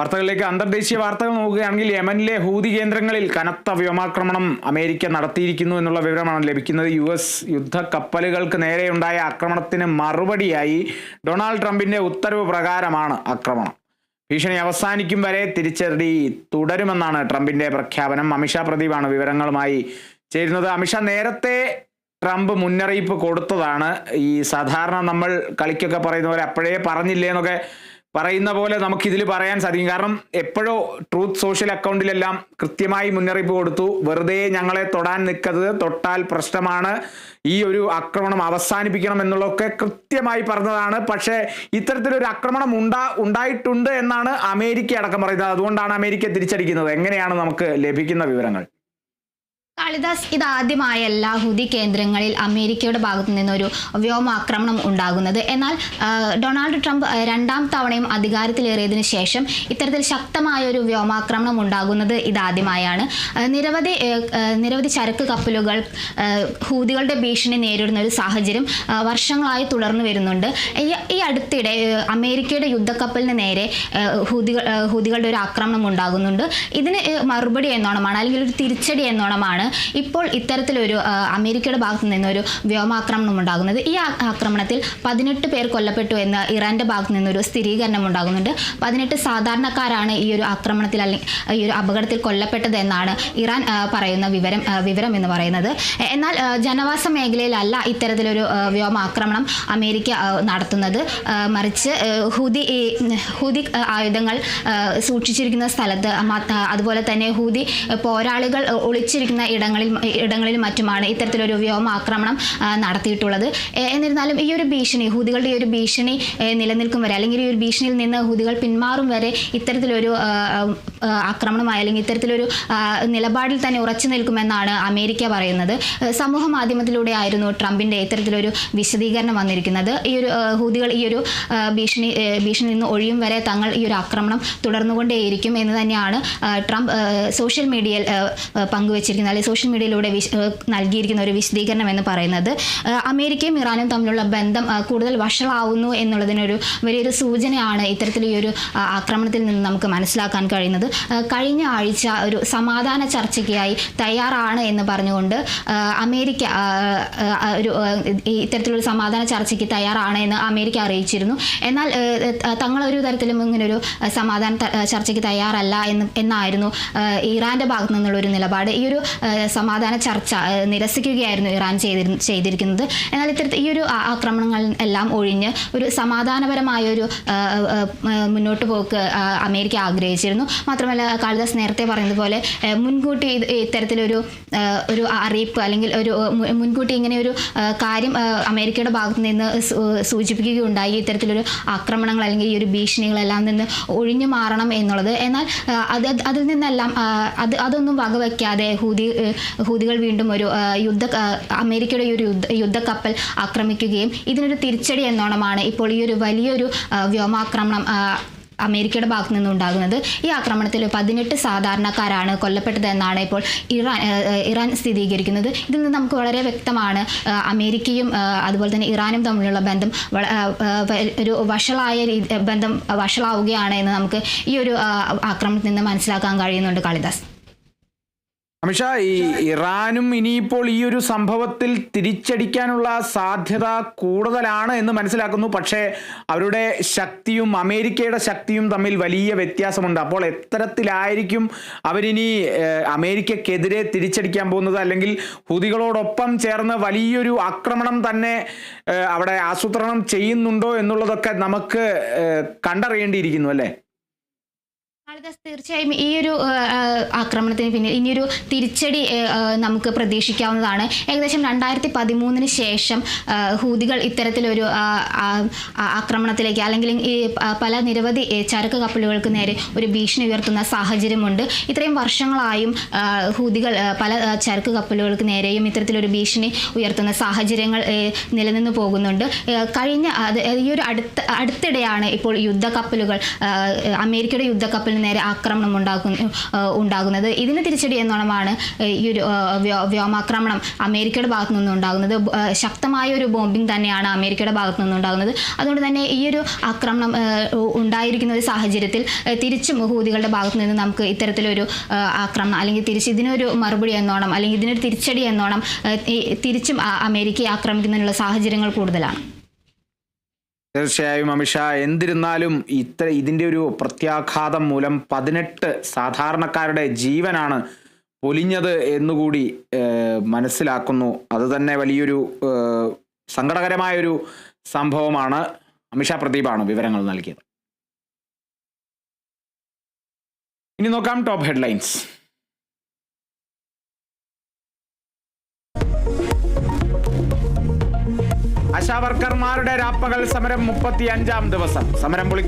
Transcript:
വാർത്തകളിലേക്ക് അന്തർദേശീയ വാർത്തകൾ നോക്കുകയാണെങ്കിൽ യമനിലെ ഹൂതി കേന്ദ്രങ്ങളിൽ കനത്ത വ്യോമാക്രമണം അമേരിക്ക നടത്തിയിരിക്കുന്നു എന്നുള്ള വിവരമാണ് ലഭിക്കുന്നത്. US യുദ്ധ കപ്പലുകൾക്ക് നേരെയുണ്ടായ ആക്രമണത്തിന് മറുപടിയായി ഡൊണാൾഡ് ട്രംപിന്റെ ഉത്തരവ് പ്രകാരമാണ് ആക്രമണം. ഭീഷണി അവസാനിക്കും വരെ തിരിച്ചടി തുടരുമെന്നാണ് ട്രംപിന്റെ പ്രഖ്യാപനം. അമിത്ഷാ പ്രദീപാണ് വിവരങ്ങളുമായി ചേരുന്നത്. അമിത്ഷാ, നേരത്തെ ട്രംപ് മുന്നറിയിപ്പ് കൊടുത്തതാണ്. ഈ സാധാരണ നമ്മൾ കളിക്കൊക്കെ പറയുന്ന പോലെ അപ്പോഴേ പറഞ്ഞില്ലേ എന്നൊക്കെ പറയുന്ന പോലെ നമുക്കിതിൽ പറയാൻ സാധിക്കും. കാരണം എപ്പോഴോ ട്രൂത്ത് സോഷ്യൽ അക്കൗണ്ടിലെല്ലാം കൃത്യമായി മുന്നറിയിപ്പ് കൊടുത്തു. വെറുതെ ഞങ്ങളെ തൊടാൻ നിൽക്കരുത്, തൊട്ടാൽ പ്രശ്നമാണ്, ഈ ഒരു ആക്രമണം അവസാനിപ്പിക്കണം എന്നുള്ളതൊക്കെ കൃത്യമായി പറഞ്ഞതാണ്. പക്ഷേ ഇത്തരത്തിലൊരു ആക്രമണം ഉണ്ടായിട്ടുണ്ട് എന്നാണ് അമേരിക്ക അടക്കം പറയുന്നത്. അതുകൊണ്ടാണ് അമേരിക്ക തിരിച്ചടിക്കുന്നത്. എങ്ങനെയാണ് നമുക്ക് ലഭിക്കുന്ന വിവരങ്ങൾ? കാളിദാസ്, ഇതാദ്യമായല്ല ഹൂതി കേന്ദ്രങ്ങളിൽ അമേരിക്കയുടെ ഭാഗത്തു നിന്നൊരു വ്യോമാക്രമണം ഉണ്ടാകുന്നത്. എന്നാൽ ഡൊണാൾഡ് ട്രംപ് രണ്ടാം തവണയും അധികാരത്തിലേറിയതിനു ശേഷം ഇത്തരത്തിൽ ശക്തമായ ഒരു വ്യോമാക്രമണം ഉണ്ടാകുന്നത് ഇതാദ്യമായാണ്. നിരവധി ചരക്ക് കപ്പലുകൾ ഹൂതികളുടെ ഭീഷണി നേരിടുന്ന ഒരു സാഹചര്യം വർഷങ്ങളായി തുടർന്നു വരുന്നുണ്ട്. ഈ അടുത്തിടെ അമേരിക്കയുടെ യുദ്ധക്കപ്പലിന് നേരെ ഹൂതികളുടെ ഒരു ആക്രമണം ഉണ്ടാകുന്നുണ്ട്. ഇതിന് മറുപടി എന്നോണമാണ്, അല്ലെങ്കിൽ ഒരു തിരിച്ചടി എന്നോണമാണ് ഇപ്പോൾ ഇത്തരത്തിലൊരു അമേരിക്കയുടെ ഭാഗത്തു നിന്നൊരു വ്യോമാക്രമണം ഉണ്ടാകുന്നത്. ഈ ആക്രമണത്തിൽ 18 പേർ കൊല്ലപ്പെട്ടു എന്ന് ഇറാന്റെ ഭാഗത്തു നിന്നൊരു സ്ഥിരീകരണം ഉണ്ടാകുന്നുണ്ട്. 18 സാധാരണക്കാരാണ് ഈ ഒരു ആക്രമണത്തിൽ അല്ലെങ്കിൽ ഈ ഒരു അപകടത്തിൽ കൊല്ലപ്പെട്ടത് എന്നാണ് ഇറാൻ പറയുന്ന വിവരം എന്ന് പറയുന്നത്. എന്നാൽ ജനവാസ മേഖലയിലല്ല ഇത്തരത്തിലൊരു വ്യോമാക്രമണം അമേരിക്ക നടത്തുന്നത്. മറിച്ച് ഹൂതി ആയുധങ്ങൾ സൂക്ഷിച്ചിരിക്കുന്ന സ്ഥലത്ത്, അതുപോലെ തന്നെ ഹൂതി പോരാളികൾ ഒളിച്ചിരിക്കുന്ന ഇടങ്ങളിലും മറ്റുമാണ് ഇത്തരത്തിലൊരു വ്യോമാക്രമണം നടത്തിയിട്ടുള്ളത്. എന്നിരുന്നാലും ഈ ഒരു ഭീഷണി, ഹൂതികളുടെ ഈ ഒരു ഭീഷണി നിലനിൽക്കും വരെ, അല്ലെങ്കിൽ ഈ ഒരു ഭീഷണിയിൽ നിന്ന് ഹൂതികൾ പിന്മാറും വരെ ഇത്തരത്തിലൊരു ആക്രമണമായി അല്ലെങ്കിൽ ഇത്തരത്തിലൊരു നിലപാടിൽ തന്നെ ഉറച്ചു നിൽക്കുമെന്നാണ് അമേരിക്ക പറയുന്നത്. സമൂഹ മാധ്യമത്തിലൂടെ ആയിരുന്നു ട്രംപിന്റെ ഇത്തരത്തിലൊരു വിശദീകരണം വന്നിരിക്കുന്നത്. ഈ ഒരു ഹൂതികൾ ഈ ഒരു ഭീഷണിയിൽ നിന്ന് ഒഴിയും വരെ തങ്ങൾ ഈ ഒരു ആക്രമണം തുടർന്നുകൊണ്ടേയിരിക്കും എന്ന് തന്നെയാണ് ട്രംപ് സോഷ്യൽ മീഡിയയിൽ പങ്കുവച്ചിരിക്കുന്നത്, അല്ലെങ്കിൽ സോഷ്യൽ മീഡിയയിലൂടെ നൽകിയിരിക്കുന്ന ഒരു വിശദീകരണം എന്ന് പറയുന്നത്. അമേരിക്കയും ഇറാനും തമ്മിലുള്ള ബന്ധം കൂടുതൽ വഷളാവുന്നു എന്നുള്ളതിനൊരു വലിയൊരു സൂചനയാണ് ഇത്തരത്തിൽ ഈ ഒരു ആക്രമണത്തിൽ നിന്ന് നമുക്ക് മനസ്സിലാക്കാൻ കഴിയുന്നത്. കഴിഞ്ഞ ആഴ്ച ഒരു സമാധാന ചർച്ചയ്ക്കായി തയ്യാറാണ് എന്ന് പറഞ്ഞുകൊണ്ട് അമേരിക്ക ഇത്തരത്തിലൊരു സമാധാന ചർച്ചയ്ക്ക് തയ്യാറാണ് എന്ന് അമേരിക്ക അറിയിച്ചിരുന്നു. എന്നാൽ തങ്ങളൊരു തരത്തിലും ഇങ്ങനൊരു സമാധാന ചർച്ചയ്ക്ക് തയ്യാറല്ല എന്നായിരുന്നു ഇറാന്റെ ഭാഗത്തു നിന്നുള്ള ഒരു നിലപാട്. ഈ ഒരു സമാധാന ചർച്ച നിരസിക്കുകയായിരുന്നു ഇറാൻ ചെയ്തിരിക്കുന്നത്. എന്നാൽ ഈ ഒരു ആക്രമണങ്ങൾ എല്ലാം ഒഴിഞ്ഞ് ഒരു സമാധാനപരമായ ഒരു മുന്നോട്ട് പോക്ക് അമേരിക്ക ആഗ്രഹിച്ചിരുന്നു. മാത്രമല്ല, കാളിദാസ് നേരത്തെ പറയുന്നതുപോലെ മുൻകൂട്ടി ഇത്തരത്തിലൊരു അറിയിപ്പ് അല്ലെങ്കിൽ ഒരു മുൻകൂട്ടി ഇങ്ങനെ ഒരു കാര്യം അമേരിക്കയുടെ ഭാഗത്ത് നിന്ന് സൂചിപ്പിക്കുകയുണ്ടായി, ഇത്തരത്തിലൊരു ആക്രമണങ്ങൾ അല്ലെങ്കിൽ ഈ ഒരു ഭീഷണികളെല്ലാം നിന്ന് ഒഴിഞ്ഞു മാറണം എന്നുള്ളത്. എന്നാൽ അതിൽ നിന്നെല്ലാം അതൊന്നും വകവയ്ക്കാതെ ഹൂതികൾ വീണ്ടും ഒരു അമേരിക്കയുടെ ഈ ഒരു യുദ്ധക്കപ്പൽ ആക്രമിക്കുകയും ഇതിനൊരു തിരിച്ചടി എന്നോണമാണ് ഇപ്പോൾ ഈ ഒരു വലിയൊരു വ്യോമാക്രമണം അമേരിക്കയുടെ ഭാഗത്തു നിന്നുണ്ടാകുന്നത്. ഈ ആക്രമണത്തിൽ 18 സാധാരണക്കാരാണ് കൊല്ലപ്പെട്ടത് എന്നാണ് ഇപ്പോൾ ഇറാൻ സ്ഥിരീകരിക്കുന്നത്. ഇതിൽ നിന്ന് നമുക്ക് വളരെ വ്യക്തമാണ് അമേരിക്കയും അതുപോലെ തന്നെ ഇറാനും തമ്മിലുള്ള ബന്ധം ഒരു വഷളാവുകയാണ് എന്ന് നമുക്ക് ഈ ഒരു ആക്രമണത്തിൽ നിന്ന് മനസ്സിലാക്കാൻ കഴിയുന്നുണ്ട്. കാളിദാസ്, അമിത്ഷാ, ഈ ഇറാനും ഇനിയിപ്പോൾ ഈ ഒരു സംഭവത്തിൽ തിരിച്ചടിക്കാനുള്ള സാധ്യത കൂടുതലാണ് എന്ന് മനസ്സിലാക്കുന്നു. പക്ഷേ അവരുടെ ശക്തിയും അമേരിക്കയുടെ ശക്തിയും തമ്മിൽ വലിയ വ്യത്യാസമുണ്ട്. അപ്പോൾ എത്തരത്തിലായിരിക്കും അവരിനി അമേരിക്കക്കെതിരെ തിരിച്ചടിക്കാൻ പോകുന്നത്? അല്ലെങ്കിൽ ഹൂതികളോടൊപ്പം ചേർന്ന് വലിയൊരു ആക്രമണം തന്നെ അവിടെ ആസൂത്രണം ചെയ്യുന്നുണ്ടോ എന്നുള്ളതൊക്കെ നമുക്ക് കണ്ടറിയേണ്ടിയിരിക്കുന്നു അല്ലേ? തീർച്ചയായും ഈ ഒരു ആക്രമണത്തിന് പിന്നിൽ ഇനിയൊരു തിരിച്ചടി നമുക്ക് പ്രതീക്ഷിക്കാവുന്നതാണ്. ഏകദേശം 2013 ശേഷം ഹൂതികൾ ഇത്തരത്തിലൊരു ആക്രമണത്തിലേക്ക് അല്ലെങ്കിൽ ഈ നിരവധി ചരക്ക് കപ്പലുകൾക്ക് നേരെ ഒരു ഭീഷണി ഉയർത്തുന്ന സാഹചര്യമുണ്ട്. ഇത്രയും വർഷങ്ങളായും ഹൂതികൾ പല ചരക്ക് കപ്പലുകൾക്ക് നേരെയും ഇത്തരത്തിലൊരു ഭീഷണി ഉയർത്തുന്ന സാഹചര്യങ്ങൾ നിലനിന്നു പോകുന്നുണ്ട്. ഈ ഒരു അടുത്തിടെയാണ് ഇപ്പോൾ യുദ്ധക്കപ്പലുകൾ, അമേരിക്കയുടെ യുദ്ധക്കപ്പലിന് നേരെ ആക്രമണം ഉണ്ടാകുന്നത്. ഇതിന് തിരിച്ചടി എന്നോണമാണ് ഈ ഒരു വ്യോമാക്രമണം അമേരിക്കയുടെ ഭാഗത്തു നിന്നുണ്ടാകുന്നത്. ശക്തമായ ഒരു ബോംബിംഗ് തന്നെയാണ് അമേരിക്കയുടെ ഭാഗത്തു നിന്നുണ്ടാകുന്നത്. അതുകൊണ്ട് തന്നെ ഈ ഒരു ആക്രമണം ഉണ്ടായിരിക്കുന്ന ഒരു സാഹചര്യത്തിൽ തിരിച്ചും ഹൂതികളുടെ ഭാഗത്തു നിന്ന് നമുക്ക് ഇത്തരത്തിലൊരു ആക്രമണം അല്ലെങ്കിൽ തിരിച്ച് ഇതിനൊരു മറുപടി എന്നോണം അല്ലെങ്കിൽ ഇതിനൊരു തിരിച്ചടി എന്നോണം തിരിച്ചും അമേരിക്കയെ ആക്രമിക്കുന്നതിനുള്ള സാഹചര്യങ്ങൾ കൂടുതലാണ്. തീർച്ചയായും അമിത്ഷാ, എന്നിരുന്നാലും ഇതിൻ്റെ ഒരു പ്രത്യാഘാതം മൂലം 18 സാധാരണക്കാരുടെ ജീവനാണ് പൊലിഞ്ഞത് എന്നുകൂടി മനസ്സിലാക്കുന്നു. അത് തന്നെ വലിയൊരു സങ്കടകരമായൊരു സംഭവമാണ്. അമിത്ഷാ പ്രദീപാണ് വിവരങ്ങൾ നൽകിയത്. ഇനി നോക്കാം ടോപ്പ് ഹെഡ്ലൈൻസ്. ആശാവർക്കർമാരുടെ രാപ്പകൽ സമരം 35-ാം ദിവസം. സമരം